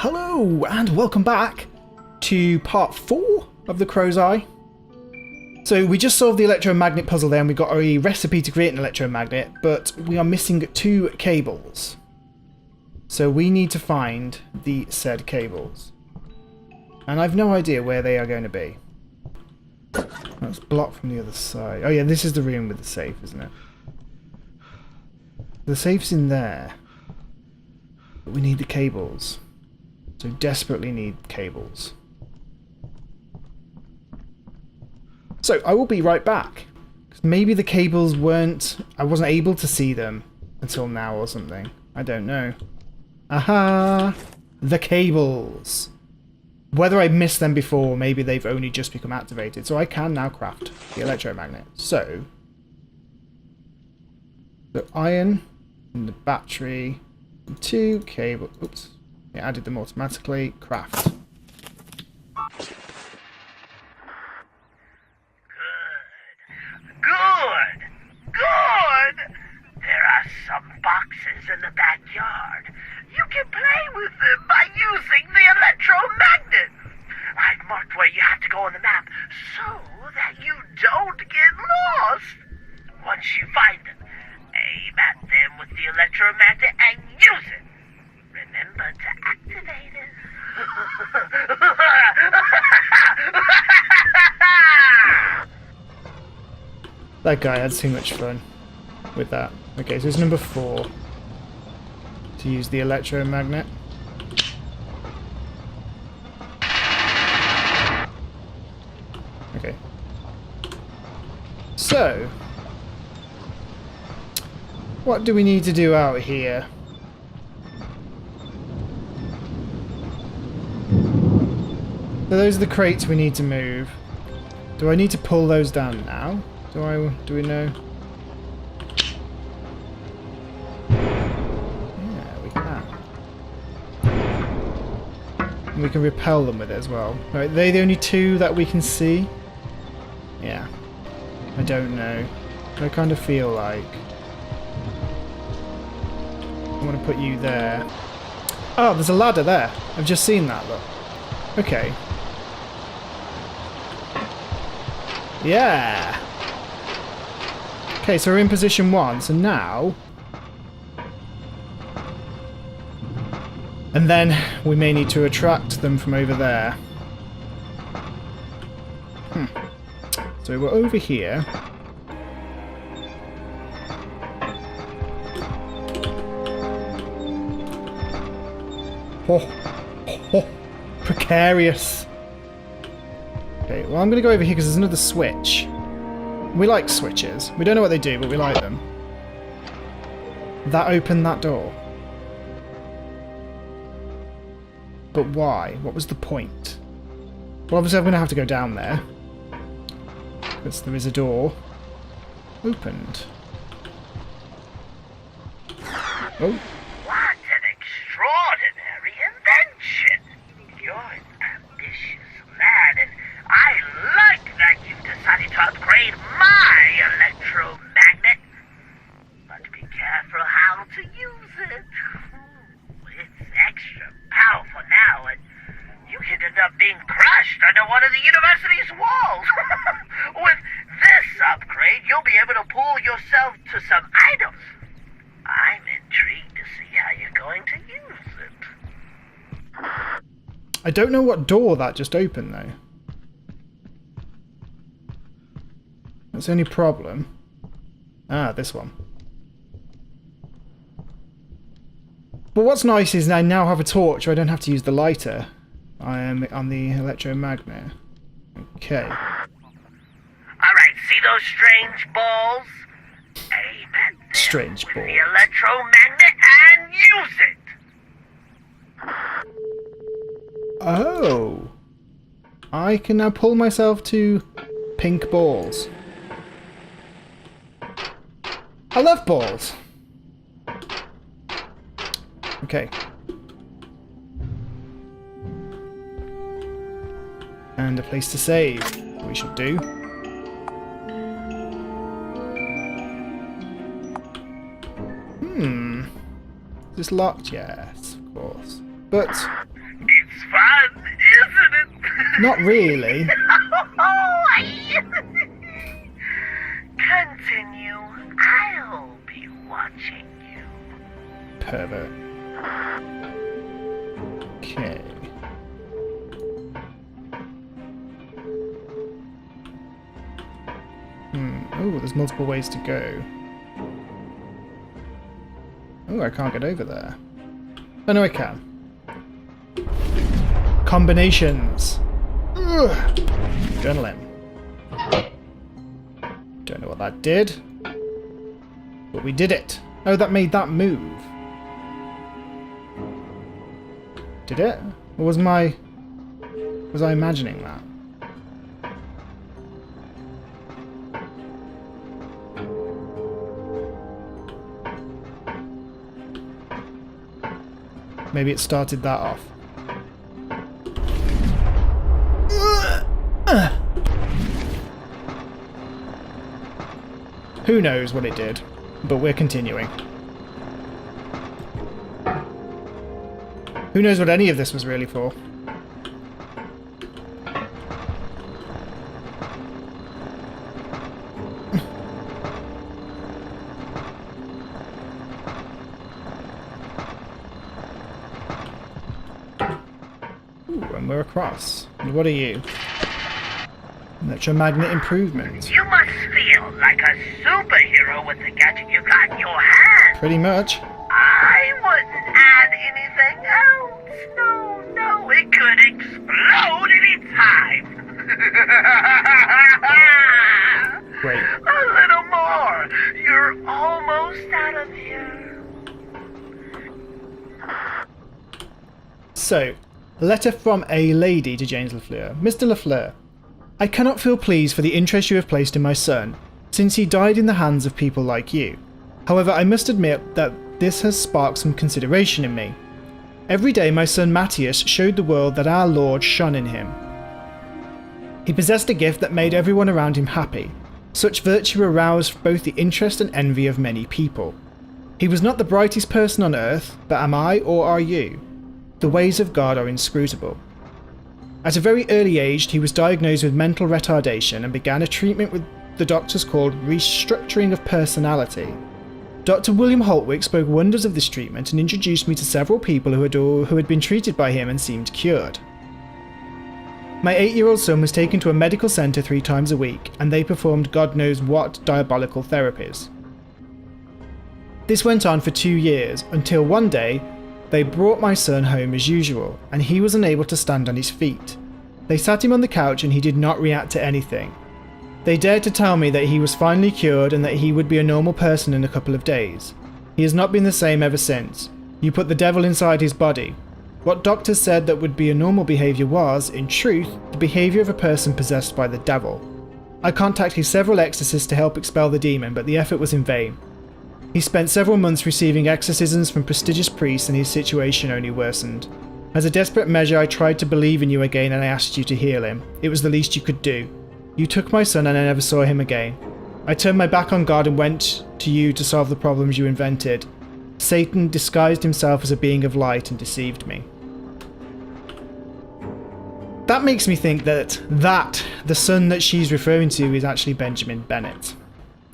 Hello and welcome back to part 4 of the Crow's Eye. So we just solved the electromagnet puzzle there and we got a recipe to create an electromagnet, but we are missing 2 cables. So we need to find the said cables. And I've no idea where they are going to be. That's blocked from the other side. Oh yeah, this is the room with the safe, isn't it? The safe's in there. But we need the cables. So desperately need cables. So I will be right back. 'Cause maybe the cables weren't... I wasn't able to see them until now or something. I don't know. Aha! The cables! Whether I missed them before, maybe they've only just become activated. So I can now craft the electromagnet. So... the iron and the battery... 2 cables... Oops. It added them automatically. Craft. Good. There are some boxes in the backyard. You can play with them by using the electromagnet. I've marked where you have to go on the map so that you don't get lost. Once you find them, aim at them with the electromagnet and use it. Remember to activate it. That guy had too much fun with that. Okay, so it's number 4. To use the electromagnet. Okay. So, what do we need to do out here? So those are the crates we need to move. Do I need to pull those down now? Do we know? Yeah, we can. And we can repel them with it as well. Right, they're the only 2 that we can see? Yeah. I don't know. I kind of feel like... I want to put you there. Oh, there's a ladder there. I've just seen that, look. Okay. Yeah! Okay, so we're in position 1, so now... And then we may need to attract them from over there. So we're over here. Oh! Precarious! Okay, well I'm going to go over here because there's another switch. We like switches. We don't know what they do, but we like them. That opened that door. But why? What was the point? Well, obviously I'm going to have to go down there. Because there is a door. Opened. Oh. What an extraordinary invention! You're an ambitious lad, and I like that you've decided to upgrade my electromagnet. But be careful how to use it. It's extra powerful now, and you could end up being crushed under one of the university's walls. With this upgrade, you'll be able to pull yourself to some items. I'm intrigued to see how you're going to use it. I don't know what door that just opened, though. That's the only problem. Ah, this one. But what's nice is I now have a torch, so I don't have to use the lighter. I am on the electromagnet. Okay. Alright, see those strange balls? Aim at them Strange with balls. the electromagnet and use it! Oh. I can now pull myself to pink balls. I love balls. Okay. And a place to save. We should do. Is this locked? Yes, of course. But Not really. Continue. I'll be watching you. Pervert. Okay. Oh, there's multiple ways to go. Oh, I can't get over there. Oh, no, I can. Combinations. Ugh. Adrenaline. Don't know what that did. But we did it. Oh, that made that move. Did it? Or was I imagining that? Maybe it started that off. Who knows what it did, but we're continuing. Who knows what any of this was really for? Ooh, and we're across. And what are you? Electromagnet improvement. You must feel like a superhero with the gadget you got in your hand. Pretty much. I wouldn't add anything else. No, it could explode any time. Great. A little more. You're almost out of here. So, a letter from a lady to James Lafleur. Mr. Lafleur, I cannot feel pleased for the interest you have placed in my son, since he died in the hands of people like you. However, I must admit that this has sparked some consideration in me. Every day my son Matthias showed the world that our Lord shone in him. He possessed a gift that made everyone around him happy. Such virtue aroused both the interest and envy of many people. He was not the brightest person on earth, but am I or are you? The ways of God are inscrutable. At a very early age, he was diagnosed with mental retardation and began a treatment with the doctors called restructuring of personality. Dr. William Holtwick spoke wonders of this treatment and introduced me to several people who had been treated by him and seemed cured. My 8-year-old son was taken to a medical centre 3 times a week, and they performed God knows what diabolical therapies. This went on for 2 years, until one day, they brought my son home as usual, and he was unable to stand on his feet. They sat him on the couch and he did not react to anything. They dared to tell me that he was finally cured and that he would be a normal person in a couple of days. He has not been the same ever since. You put the devil inside his body. What doctors said that would be a normal behaviour was, in truth, the behaviour of a person possessed by the devil. I contacted several exorcists to help expel the demon, but the effort was in vain. He spent several months receiving exorcisms from prestigious priests and his situation only worsened. As a desperate measure, I tried to believe in you again and I asked you to heal him. It was the least you could do. You took my son and I never saw him again. I turned my back on God and went to you to solve the problems you invented. Satan disguised himself as a being of light and deceived me. That makes me think that the son that she's referring to is actually Benjamin Bennet.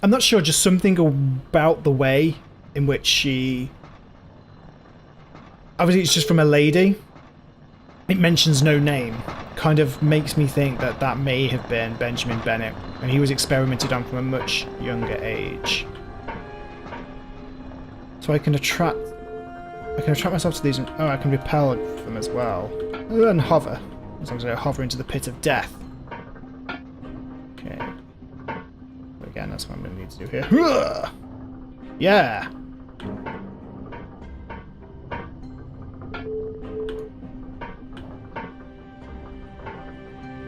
I'm not sure, just something about the way in which she... Obviously it's just from a lady. It mentions no name. Kind of makes me think that that may have been Benjamin Bennet, and he was experimented on from a much younger age. So I can attract myself to these, oh, I can repel them as well. And hover, as long as I hover into the pit of death. Okay. Again, that's what I'm going to need to do here. Yeah!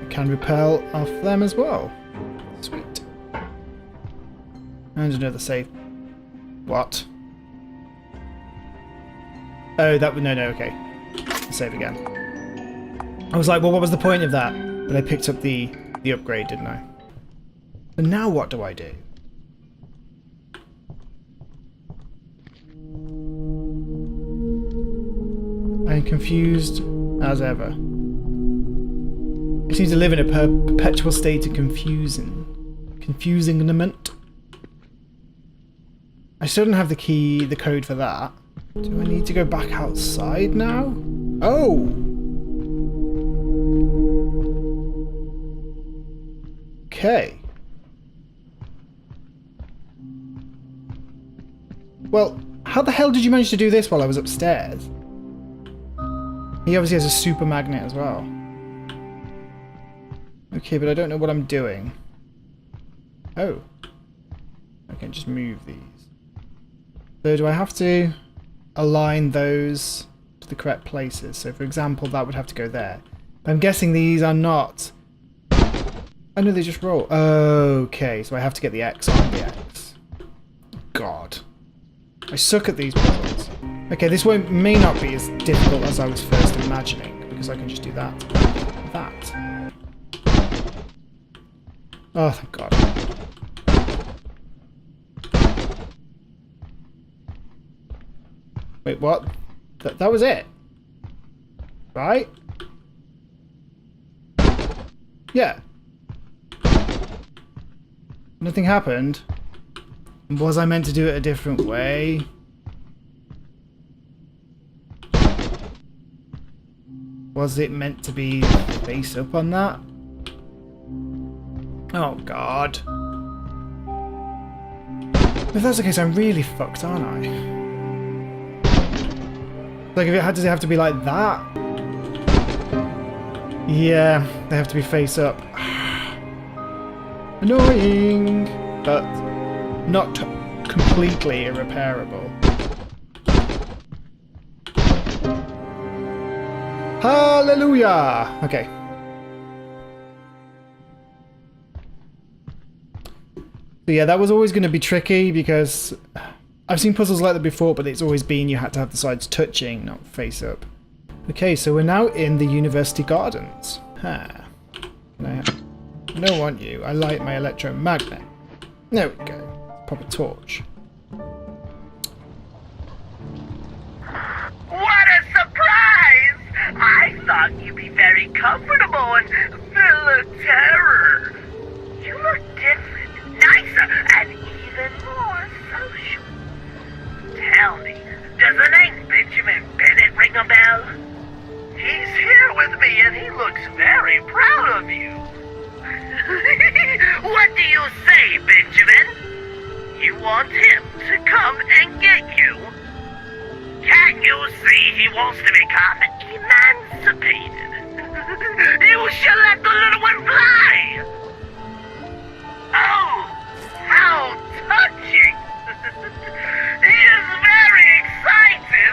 I can repel off them as well. Sweet. And another save. What? Oh, that would... No, okay. Save again. I was like, well, what was the point of that? But I picked up the upgrade, didn't I? And now what do I do? I'm confused as ever. It seems to live in a perpetual state of confusingment. I still don't have the code for that. Do I need to go back outside now? Oh! Okay. Well, how the hell did you manage to do this while I was upstairs? He obviously has a super magnet as well. Okay, but I don't know what I'm doing. Oh. I can just move these. So do I have to align those to the correct places? So for example, that would have to go there. But I'm guessing these are not... I know they just roll. Okay, so I have to get the X on the X. God. I suck at these puzzles. Okay, this may not be as difficult as I was first imagining, because I can just do that. That. Oh, thank God. Wait, what? That was it? Right? Yeah. Nothing happened. Was I meant to do it a different way? Was it meant to be face up on that? Oh God. If that's the case, I'm really fucked, aren't I? Like, if it had to have to be like that? Yeah, they have to be face up. Annoying, but not completely irreparable. Hallelujah! Okay. So yeah, that was always going to be tricky because I've seen puzzles like that before, but it's always been you had to have the sides touching, not face up. Okay, so we're now in the university gardens. Huh. I don't want you. I like my electromagnet. There we go. Proper torch. What a surprise! I thought you'd be very comfortable and full of terror. You look different, nicer, and even more social. Tell me, does the name Benjamin Bennet ring a bell? He's here with me and he looks very proud of you. What do you say, Benjamin? You want him to come and get you? Can't you see he wants to become emancipated? You shall let the little one fly! Oh, how touching! He is very excited!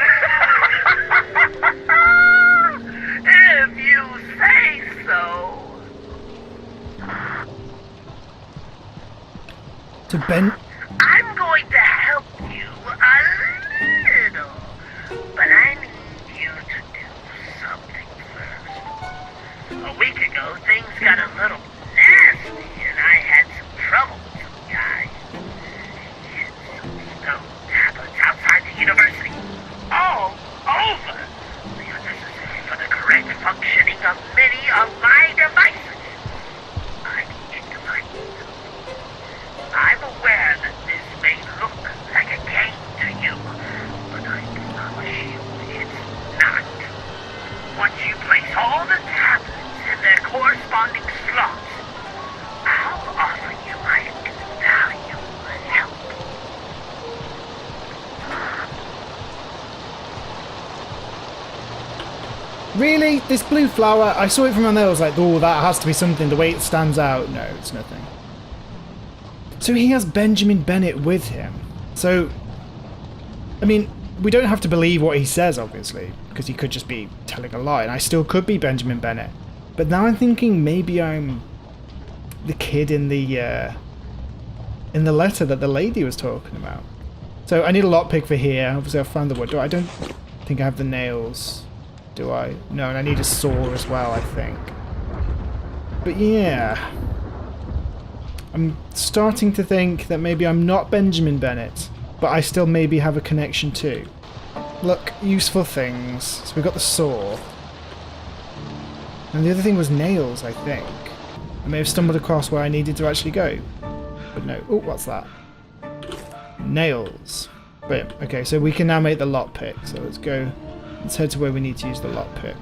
If you say so. To Ben... I'm going to help you a little, but I need you to do something first. A week ago, things got a little nasty, and I had some trouble with some guys. Hid some stone tablets outside the university, all over. They are necessary for the correct functioning of many of my devices. I need to find them. I'm aware that this may look like a game to you, but I promise you it's not. Once you place all the tablets in their corresponding slots, I'll offer you my invaluable help. Really? This blue flower? I saw it from on there, I was like, oh, that has to be something, the way it stands out. No, it's nothing. So he has Benjamin Bennet with him. So, I mean, we don't have to believe what he says, obviously, because he could just be telling a lie, and I still could be Benjamin Bennet. But now I'm thinking maybe I'm the kid in the letter that the lady was talking about. So I need a lockpick for here. Obviously I found the wood. I don't think I have the nails, do I? No, and I need a saw as well, I think. But yeah, I'm starting to think that maybe I'm not Benjamin Bennet, but I still maybe have a connection too. Look, useful things. So we've got the saw. And the other thing was nails, I think. I may have stumbled across where I needed to actually go. But no. Oh, what's that? Nails. Brilliant. Okay, so we can now make the lockpick. So let's go. Let's head to where we need to use the lockpick.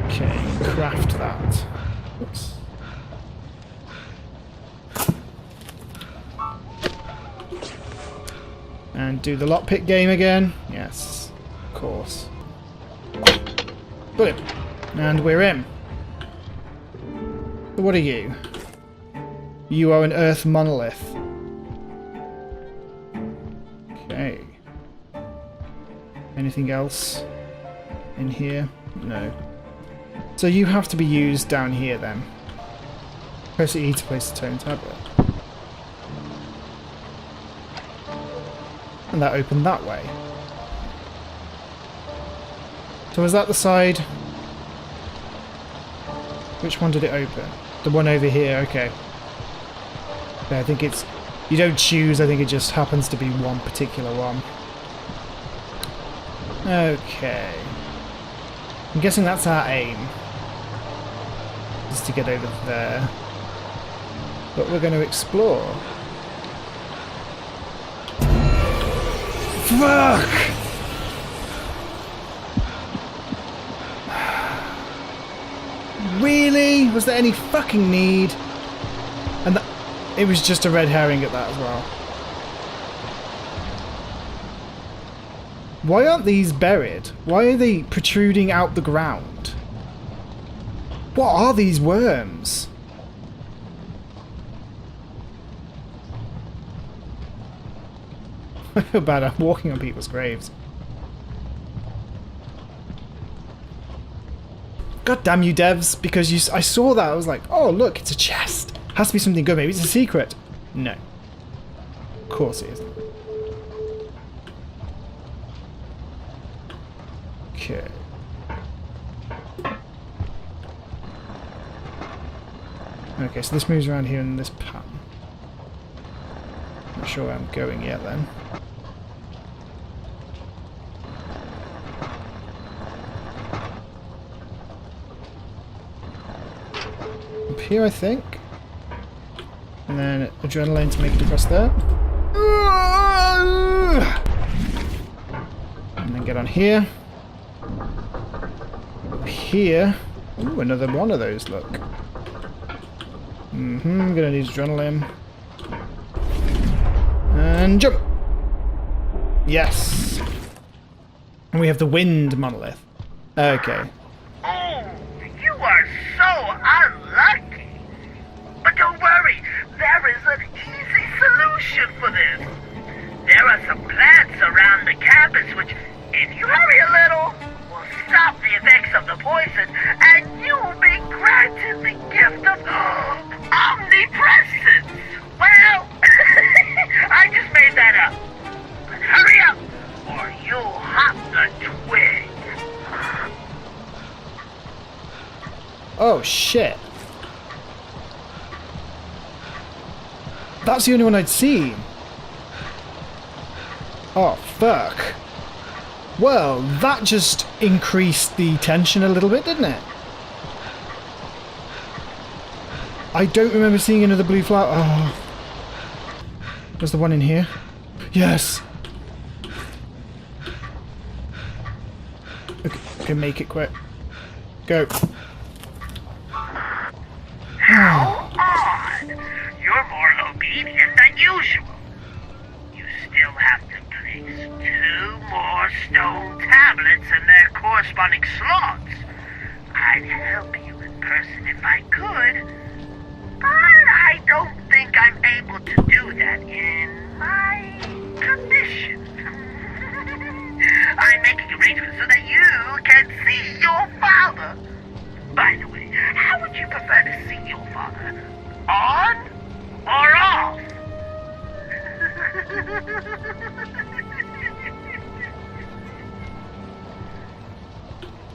Okay, craft that. Oops. And do the lockpick game again. Yes, of course. Brilliant. And we're in. So what are you? You are an earth monolith. Okay. Anything else in here? No. So you have to be used down here then. Press E to place the tone tablet. And that opened that way. So was that the side? Which one did it open? The one over here, okay. Yeah, I think it's... You don't choose, I think it just happens to be one particular one. Okay. I'm guessing that's our aim. Just to get over there. But we're going to explore. Fuck! Really? Was there any fucking need? And it was just a red herring at that as well. Why aren't these buried? Why are they protruding out the ground? What are these worms? I feel bad, I'm walking on people's graves. God damn you devs, because I saw that, I was like, oh look, it's a chest. Has to be something good, maybe it's a secret. No. Of course it isn't. Okay. Okay, so this moves around here in this pattern. Not sure where I'm going yet then. Up here, I think. And then adrenaline to make it across there. And then get on here. Up here. Ooh, another one of those, look. Gonna need adrenaline. And jump! Yes! And we have the wind monolith. Okay. Oh, you are so unlucky. But don't worry, there is an easy solution for this. There are some plants around the campus which, if you hurry a little, will stop the effects of the poison, and you will be granted the gift of omnipresence. Well, I just made that up. But hurry up, or you'll hop the twig. Oh shit. That's the only one I'd seen. Oh fuck. Well, that just increased the tension a little bit, didn't it? I don't remember seeing another blue flower. Oh. Was the one in here? Yes! Okay, make it quick. Go. How odd! You're more obedient than usual. You still have to place 2 more stone tablets in their corresponding slots. I'd help you in person if I could, but I don't think I'm able to do that in my condition. I'm making arrangements so that you can see your father. By the way, how would you prefer to see your father? On or off?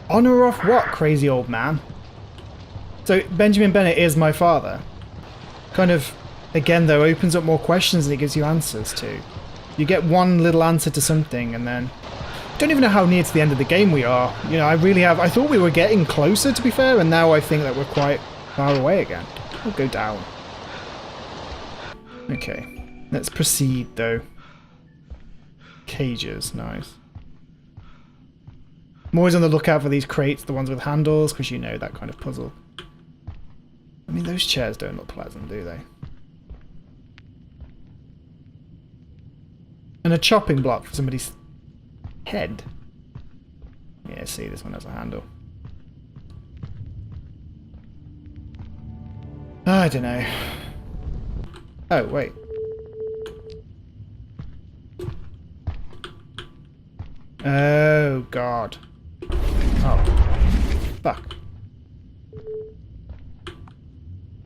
On or off what, crazy old man? So, Benjamin Bennet is my father. Kind of, again though, opens up more questions than it gives you answers to. You get one little answer to something and then... don't even know how near to the end of the game we are. You know, I thought we were getting closer, to be fair, and now I think that we're quite far away again. We'll go down. Okay, let's proceed though. Cages, nice. I'm always on the lookout for these crates, the ones with handles, because you know that kind of puzzle. I mean, those chairs don't look pleasant, do they? And a chopping block for somebody's head. Yeah, see, this one has a handle. I don't know. Oh, wait. Oh, God. Oh. Fuck.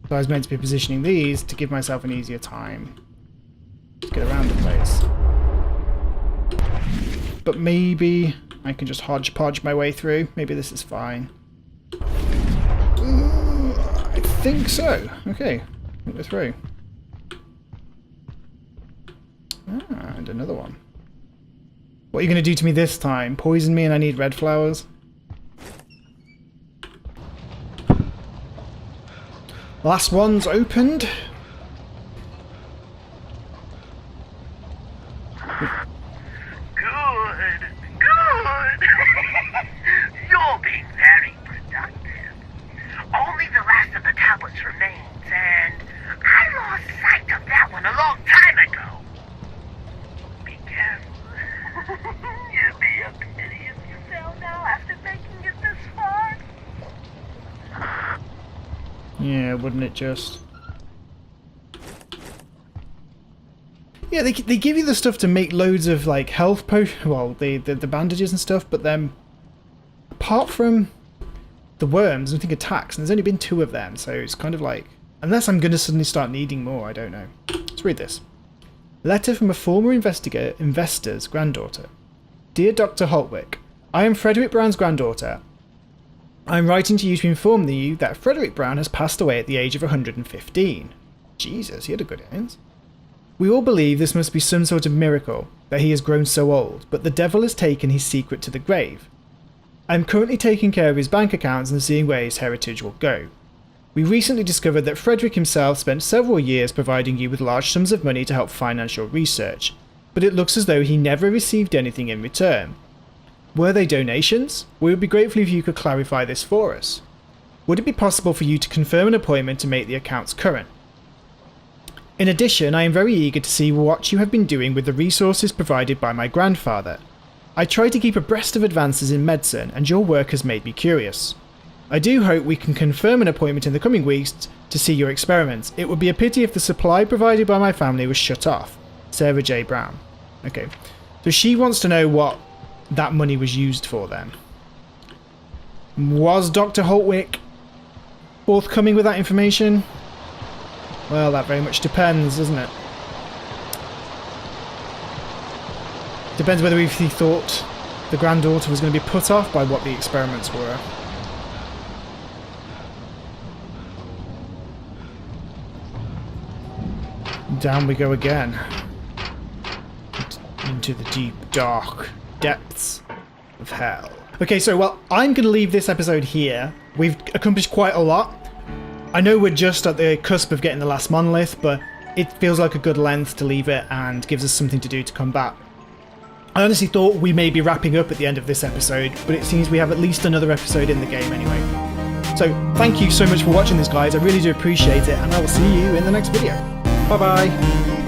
So I was meant to be positioning these to give myself an easier time to get around the place. But maybe I can just hodgepodge my way through. Maybe this is fine. I think so. Okay, I think we're through. Ah, and another one. What are you going to do to me this time? Poison me and I need red flowers? Last one's opened. Good. You're being very productive. Only the last of the tablets remains, and I lost sight of that one a long time ago. Be careful. You'd be a pity if you fell now after making it this far. Yeah, wouldn't it just? Yeah, they give you the stuff to make loads of like health potions, well, the bandages and stuff, but then apart from the worms, nothing attacks, and there's only been 2 of them, so it's kind of like, unless I'm going to suddenly start needing more, I don't know. Let's read this. Letter from a former investor's granddaughter. Dear Dr. Holtwick, I am Frederick Brown's granddaughter. I am writing to you to inform you that Frederick Brown has passed away at the age of 115. Jesus, he had a good innings. We all believe this must be some sort of miracle, that he has grown so old, but the devil has taken his secret to the grave. I am currently taking care of his bank accounts and seeing where his heritage will go. We recently discovered that Frederick himself spent several years providing you with large sums of money to help finance your research, but it looks as though he never received anything in return. Were they donations? We would be grateful if you could clarify this for us. Would it be possible for you to confirm an appointment to make the accounts current? In addition, I am very eager to see what you have been doing with the resources provided by my grandfather. I try to keep abreast of advances in medicine, and your work has made me curious. I do hope we can confirm an appointment in the coming weeks to see your experiments. It would be a pity if the supply provided by my family was shut off. Sarah J. Brown. Okay, so she wants to know what that money was used for then. Was Dr. Holtwick forthcoming with that information? Well, that very much depends, doesn't it? Depends whether he thought the granddaughter was going to be put off by what the experiments were. Down we go again. Into the deep, dark depths of hell. Okay, so, well, I'm going to leave this episode here. We've accomplished quite a lot. I know we're just at the cusp of getting the last monolith, but it feels like a good length to leave it and gives us something to do to come back. I honestly thought we may be wrapping up at the end of this episode, but it seems we have at least another episode in the game anyway. So, thank you so much for watching this, guys. I really do appreciate it, and I will see you in the next video. Bye-bye.